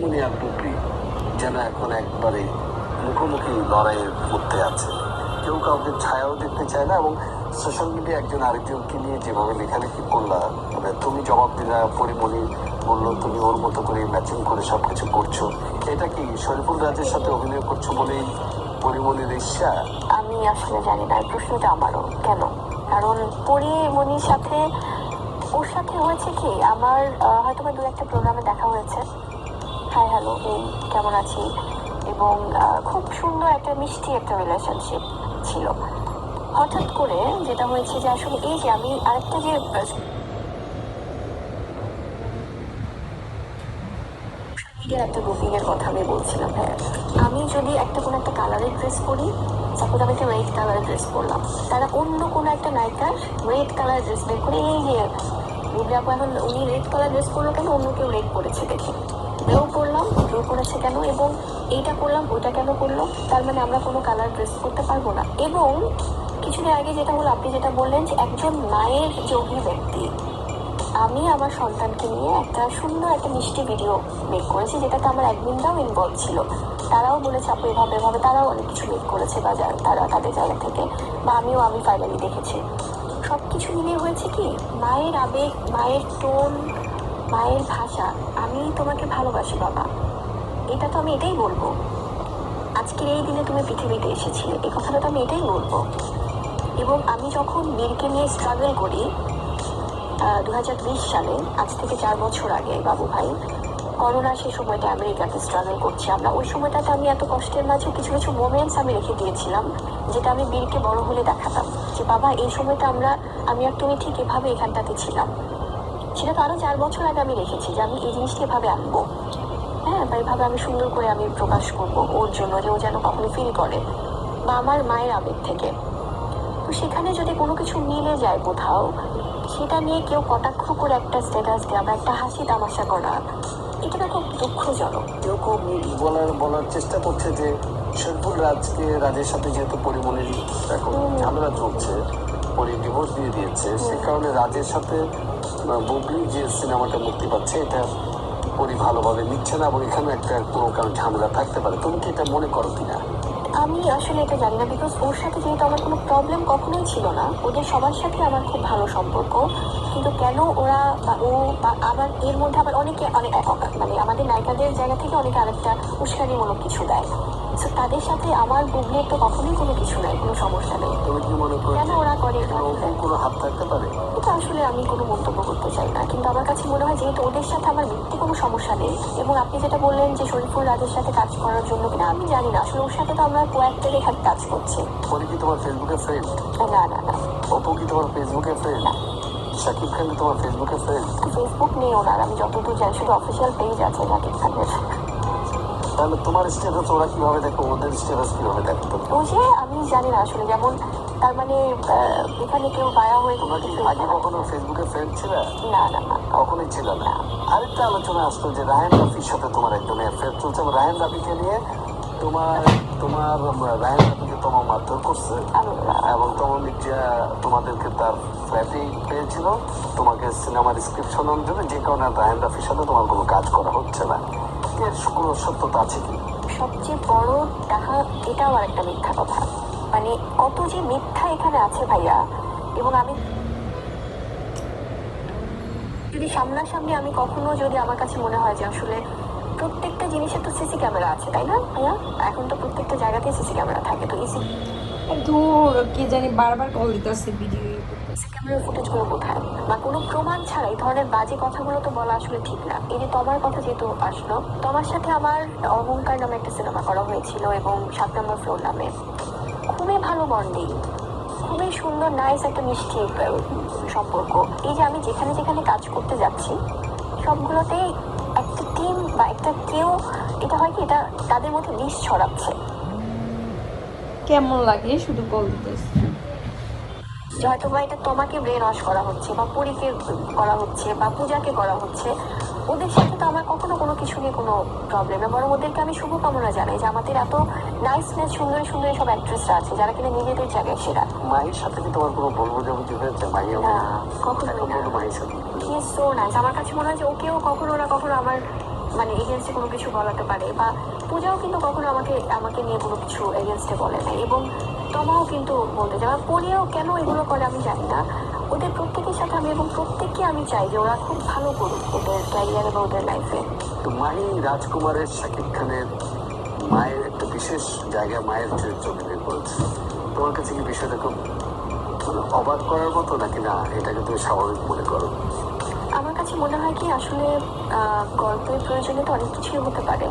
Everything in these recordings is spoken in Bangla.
মনি আর বুবলি যেন এখন একবারে মুখোমুখি লড়াইয়ের মধ্যে আছে। কেউ কাউকে ছায়াও দেখতে চায় না, এবং সোশ্যাল মিডিয়া একজন আরেকজনকে নিয়ে যেভাবে লেখালেখি করলা, মানে তুমি জবাব দিলা, পরিমণি বললো তুমি ওর মতো করে ম্যাচিং করে সবকিছু করছো, এটা কি শরীফুল রাজের সাথে অভিনয় করছো বলেই পরিমণির ঈর্ষা? আমি আসলে জানি না, এই প্রশ্নটা আমারও কেন, কারণ পরিমণির সাথে ওর সাথে হয়েছে কি, আমার হয়তো বা দু একটা প্রোগ্রামে দেখা হয়েছে, হাই হ্যালো এই কেমন আছি, এবং খুব সুন্দর একটা মিষ্টি একটা রিলেশনশিপ ছিল। হঠাৎ করে যেটা হয়েছে যে আসলে এই যে আমি আরেকটা যে মিডিয়ার একটা গ্রুপিং এর কথা আমি বলছিলাম, হ্যাঁ, আমি যদি একটা কোনো একটা কালারের ড্রেস পরি, সাপোজ আমি একটা রেড কালারের ড্রেস পরলাম, তারা অন্য কোনো একটা নায়িকার রেড কালার ড্রেস বের করে এই যে বুবলি আপু এখন উনি রেড কালার ড্রেস পরলো কেন, অন্য কেউ রেড পরেছে দেখে, ব্লু পরলাম ব্লু পরেছে কেন, এবং এইটা করলাম ওইটা কেন করলো, তার মানে আমরা কোনো কালার ড্রেস করতে পারবো না। এবং কিছুদিন আগে যেটা হলো, আপনি যেটা বললেন যে একজন মায়ের যে অভিব্যক্তি, আমি আমার সন্তানকে নিয়ে একটা সুন্দর একটা মিষ্টি ভিডিও মেক করেছি, যেটাতে আমার অ্যাডমিনরাও ইনভলভ ছিল, তারাও বলেছে আপু এভাবে এভাবে, তারাও অনেক কিছু মেক করেছে বা তারা তাদের জায়গা থেকে, বা আমি ফাইনালি দেখেছি। সব কিছু মিলিয়ে হয়েছে কি, মায়ের আবেগ, মায়ের টোন, মায়ের ভাষা, আমি তোমাকে ভালোবাসি বাবা, এটা তো আমি এটাই বলবো। আজকের এই দিনে তুমি পৃথিবীতে এসেছিলে, এই কথাটা তো আমি এটাই বলবো। এবং আমি যখন বীরকে নিয়ে স্ট্রাগল করি 2020 সালে, আজ থেকে 4 বছর আগে বাবু ভাই, করোনা সেই সময়টা আমেরিকাতে স্ট্রাগল করছি আমরা, ওই সময়টাতে আমি এত কষ্টের মাঝে কিছু কিছু মোমেন্টস আমি রেখে দিয়েছিলাম, যেটা আমি বীরকে বড় হলে দেখাতাম যে বাবা এই সময়টা আমি আর তুমি ঠিক এভাবে এখানটাতে ছিলাম। সেটা তো আরো 4 বছর আগে আমি রেখেছি যে আমি এই জিনিসটা এভাবে আনবো, হ্যাঁ, বা এভাবে আমি সুন্দর করে আমি প্রকাশ করবো ওর জন্য, যে ও যেন কখনো ফিল করে, বা আমার মায়ের আবেগ থেকে। তো সেখানে যদি কোনো কিছু মিলে যায় কোথাও, সেটা নিয়ে কেউ কটাক্ষ করে একটা স্ট্যাটাস দেওয়া বা একটা হাসি তামাশা করা, এটা না খুব দুঃখজনক। কেউ কেউ বলার চেষ্টা করছে যে শরীফুল রাজের সাথে যেহেতু পরিমণির এখন ঝামেলা চলছে, পরি ডিভোর্স দিয়ে দিয়েছে, সে কারণে রাজের সাথে বুবলি যে সিনেমাটা মুক্তি পাচ্ছে, এটা পরি ভালোভাবে নিচ্ছে না, এবং এখানে একটা কোনো কারণ ঝামেলা থাকতে পারে। তুমি কি এটা মনে করো কিনা? আমি আসলে এটা জানি না, বিকজ ওর সাথে যেহেতু আমার কোনো প্রবলেম কখনোই ছিল না, ওদের সবার সাথে আমার খুব ভালো সম্পর্ক, কিন্তু কেন ওরা বা ও বা আবার এর মধ্যে আবার অনেকে অনেক মানে আমাদের নায়িকাদের জায়গা থেকে অনেকে আরেকটা উস্কানিমূলক কিছু দেয়, তো তাদের সাথে আমার বুবলির তো কখনোই কোনো কিছু নাই, কোনো সমস্যা নেই। তুমি কি মনে করো কেন ওরা করে কোনো হাত থাকতে পারে? এটা আসলে আমি কোনো মন্তব্য করতে চাই না, কিন্তু আমার কাছে মনে হয় যেহেতু ওদের সাথে আমার ব্যক্তি কোনো সমস্যা নেই, এবং আপনি যেটা বললেন যে শরীফুল রাজের সাথে কাজ করার জন্য কিনা, আমি জানি না আসলে ওর সাথে তো আমরা কয়েকটা এখানে কাজ করছি। পরি কি তোমার ফেসবুকে ফ্রেন্ড? না না না। অপু কি তোমার ফেসবুকে ফ্রেন্ড? শাকিব খান কি তোমার ফেসবুকে ফ্রেন্ড? ফেসবুক নেই ওনার, আমি যতদূর জানি শুধু অফিসিয়াল পেজ আছে শাকিব খানের। তাহলে তোমার স্ট্যাটাস ওরা কিভাবে দেখো, ওদের স্ট্যাটাস কিভাবে দেখো? ওই যে আমি জানি না আসলে, যেমন তার মানে এখানে কেউ বায়া হয়ে তোমরা কি আগে কখনো ফেসবুকে ফ্রেন্ড ছিল? না না না, কখনোই ছিল না। আরেকটা আলোচনা আসতো যে রায়হান রাফির সাথে তোমার একজন অ্যাফেয়ার চলছে, এবং রায়হান রাফিকে নিয়ে তোমার তোমার রায়হান রাফিকে তোমার মারধর করছে, এবং তোমার মির্জা তোমাদেরকে তার ফ্ল্যাটেই পেয়েছিল তোমাকে সিনেমার স্ক্রিপ্ট শোনানোর জন্য, যে কারণে রায়হান রাফির সাথে তোমার কোনো কাজ করা হচ্ছে না। এর কোনো সত্যতা আছে কি? সবচেয়ে বড় দেখা, এটাও আর একটা মিথ্যা কথা, মানে কত যে মিথ্যা এখানে আছে ভাইয়া। এবং আমি যদি সামনাসামনি, আমি কখনো যদি আমার কাছে মনে হয় যে আসলে প্রত্যেকটা জিনিসের তো সিসি ক্যামেরা আছে, তাই না ভাইয়া? এখন তো প্রত্যেকটা জায়গাতেই সিসি ক্যামেরা থাকে, তো এই ধুর কে জানি বারবার কল দিতেছে ভিডিও সিসি ক্যামেরার ফুটেজগুলো কোথায়, বা কোনো প্রমাণ ছাড়া এই ধরনের বাজে কথাগুলো তো বলা আসলে ঠিক না। এই যে তোমার কথা যেহেতু আসলো, তোমার সাথে আমার অহংকার নামে একটা সিনেমা করা হয়েছিল, এবং 7 নম্বর ফ্লোর নামে, খুবই ভালো বন্ডিং, খুবই সুন্দর নাইস একটা মিষ্টি সম্পর্ক। এই যে আমি যেখানে যেখানে কাজ করতে যাচ্ছি, সবগুলোতেই একটা টিম বা একটা কেউ, এটা হয় কি, এটা তাদের মধ্যে বিষ ছড়াচ্ছে। কেমন লাগে শুধু কল দিতেছে। হয়তো বা এটা তোমাকে ব্রেন ওয়াশ করা হচ্ছে, বা পরীকে করা হচ্ছে, বা পূজাকে করা হচ্ছে। ওদের সাথে তো আমার কখনো কোনো কিছু নিয়ে কোনো প্রবলেম না, বরং ওদেরকে আমি শুভকামনা জানাই যে আমাদের এত নাইস নাইস সুন্দরী সুন্দরী সব অ্যাক্ট্রেসরা আছে যারা কিনা নিজেদের জায়গায় সেরা। মায়ের সাথে কি তোমার কোনো ভুল বোঝাবুঝি হয়েছে? মাইয়া কখনো না, মায়ের সাথে সো নাইস। আমার কাছে মনে হয় যে ওকেও কখনো না কখনো আমার মানে এগেনস্টে কোনো কিছু বলাতে পারে, বা পূজাও কিন্তু কখনো আমাকে নিয়ে কোনো কিছু এগেনস্টে বলে না, এবং তমাও কিন্তু বলতে চায়, পরিয়াও কেন এগুলো করে আমি জানি না। ওদের প্রত্যেকের সাথে আমি, এবং প্রত্যেককে আমি চাই যে ওরা খুব ভালো করুক ওদের ক্যারিয়ারে বা ওদের লাইফে। তো মাহি রাজকুমারের শাকিব খানের মায়ের একটা বিশেষ জায়গায় মায়ের চরিত্র অভিনয় করেছে। তোমার কাছে কি বিষয়টা খুব অবাক করার মতো, নাকি না এটাকে তুমি স্বাভাবিক মনে করো? আমার কাছে মনে হয় কি, আসলে গল্পের প্রয়োজনে তো অনেক কিছুই হতে পারে।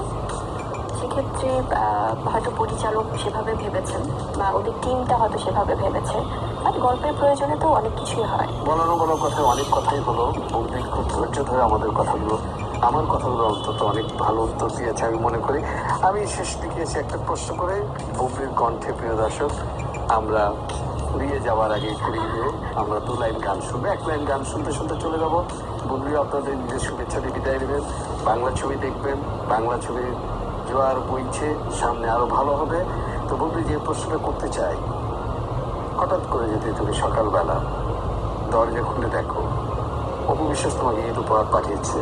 সেক্ষেত্রে হয়তো পরিচালক সেভাবে ভেবেছেন, বা ওদের টিমটা হয়তো সেভাবে ভেবেছে, বাট গল্পের প্রয়োজনে তো অনেক কিছুই হয়। বলার কথায় অনেক কথাই হলো। বৌদি খুব ধৈর্য ধরে আমার কথাগুলো অন্তত অনেক ভালো উত্তর দিয়েছে আমি মনে করি। আমি শেষ দিকে এসে একটা প্রশ্ন করে বৌদির কণ্ঠে, প্রিয় দর্শক, আমরা ফুরিয়ে যাওয়ার আগে ফুরিয়ে আমরা 2 লাইন গান শুনবো। 1 লাইন গান শুনতে শুনতে চলে যাবো। বন্ধুরা আপনাদের নিজের শুভেচ্ছা দিয়ে বিদায় নেবেন। বাংলা ছবি দেখবেন, বাংলা ছবি জোয়ার বইছে, সামনে আরো ভালো হবে। তো বন্ধু, যে প্রশ্নটা করতে চাই, হঠাৎ করে যদি তুমি সকালবেলা দরজা খুলে দেখো অপু বিশ্বাস তোমাকে ঈদ উপহার পাঠিয়েছে,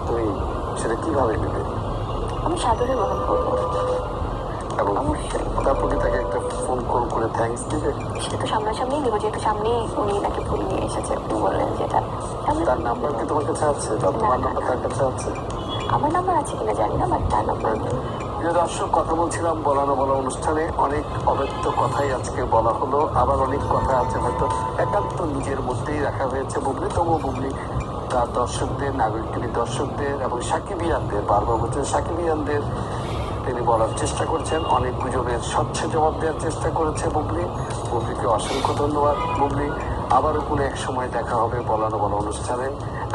তুমি সেটা কিভাবে নেবে? আমি সাদরে গ্রহণ করবো, এবং অবশ্যই। তারপর কি তাকে একটা ফোন কল করে থ্যাঙ্কস দিবে? সেটা তো সামনাসামনি দেবো, যেহেতু সামনেই উনি নাকি ফুল নিয়ে এসেছে, আপনি বললেন যেটা। তার নাম্বার কি তোমার কাছে আছে? বা তোমার নাম্বার তার কাছে আছে? আমার নাম্বার আছে কিনা জানি না, বাট তার নাম্বার নেই। প্রিয় দর্শক, কথা বলছিলাম বলা না বলা অনুষ্ঠানে। অনেক অব্যক্ত কথাই আজকে বলা হলো, আবার অনেক কথা আছে হয়তো একান্ত নিজের মধ্যেই রাখা হয়েছে। বুবলি তার দর্শকদের, নাগরিক টিভির দর্শকদের এবং সাকিবিয়ানদের, বারবার বলছেন সাকিবিয়ানদের তিনি বলার চেষ্টা করছেন। অনেক গুজবের স্বচ্ছ জবাব দেওয়ার চেষ্টা করেছে বুবলিকে অসংখ্য ধন্যবাদ। বুবলি, আবারও কোনো এক সময় দেখা হবে বলা অনুষ্ঠানে,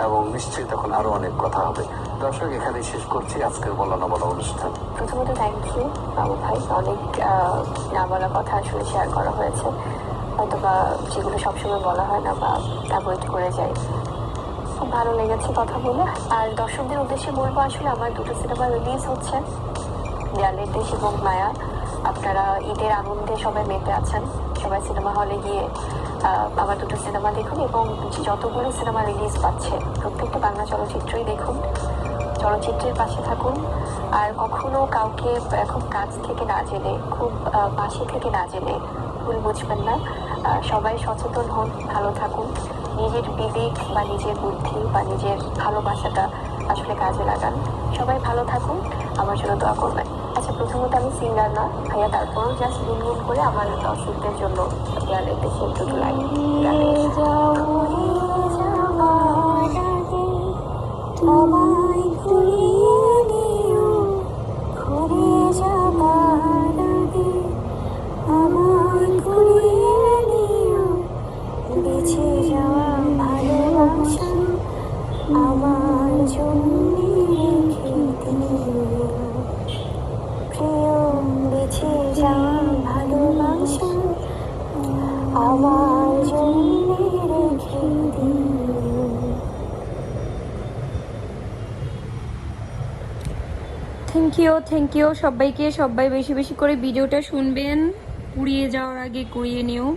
এবং নিশ্চয়ই তখন আরো অনেক কথা হবে। দর্শক, এখানেই শেষ করছি আজকের বলা অনুষ্ঠান। প্রথমত থ্যাংক ইউ বাবু ভাই, অনেক না বলা কথা আসলে শেয়ার করা হয়েছে, হয়তো বা যেগুলো সবসময় বলা হয় না বা অ্যাভয়েড করে যায়। খুব ভালো লেগেছে কথা বলে। আর দর্শকদের উদ্দেশ্যে বলবো, আসলে আমার 2টো সিনেমা রিলিজ হচ্ছে, দেয়ালের দেশ এবং মায়া। আপনারা ঈদের আনন্দে সবাই মেতে আছেন, সবাই সিনেমা হলে গিয়ে আমার 2টো সিনেমা দেখুন, এবং যতগুলো সিনেমা রিলিজ পাচ্ছে প্রত্যেকটা বাংলা চলচ্চিত্রই দেখুন, চলচ্চিত্রের পাশে থাকুন। আর কখনো কাউকে খুব কাছ থেকে না জেনে, খুব পাশে থেকে না জেনে ভুল বুঝবেন না। সবাই সচেতন হন, ভালো থাকুন, নিজের বিবেক বা নিজের বুদ্ধি বা নিজের ভালোবাসাটা আসলে কাজে লাগান। সবাই ভালো থাকুন, আমার জন্য দোয়া করবেন। আচ্ছা, প্রথমত আমি সিঙ্গার না ভাইয়া, তারপরও জাস্ট গুনগুন করে আমার দর্শকদের জন্য দেয়ালের দেশে 2টো লাইন গানে আমায় ঘুরিয়ে নিও, ঘুরে যাবার আগে আমায় ঘুরিয়ে নিও, বেঁচে যাওয়া ভালোবাসা আমার জন্য রেখে দিও, প্রিয় বেঁচে যাওয়া ভালোবাসা আমার জন্য রেখে দিও। থ্যাংক ইউ সবাইকে। সবাই বেশি বেশি করে ভিডিওটা শুনবেন। পুড়িয়ে যাওয়ার আগে কুড়িয়ে নিও।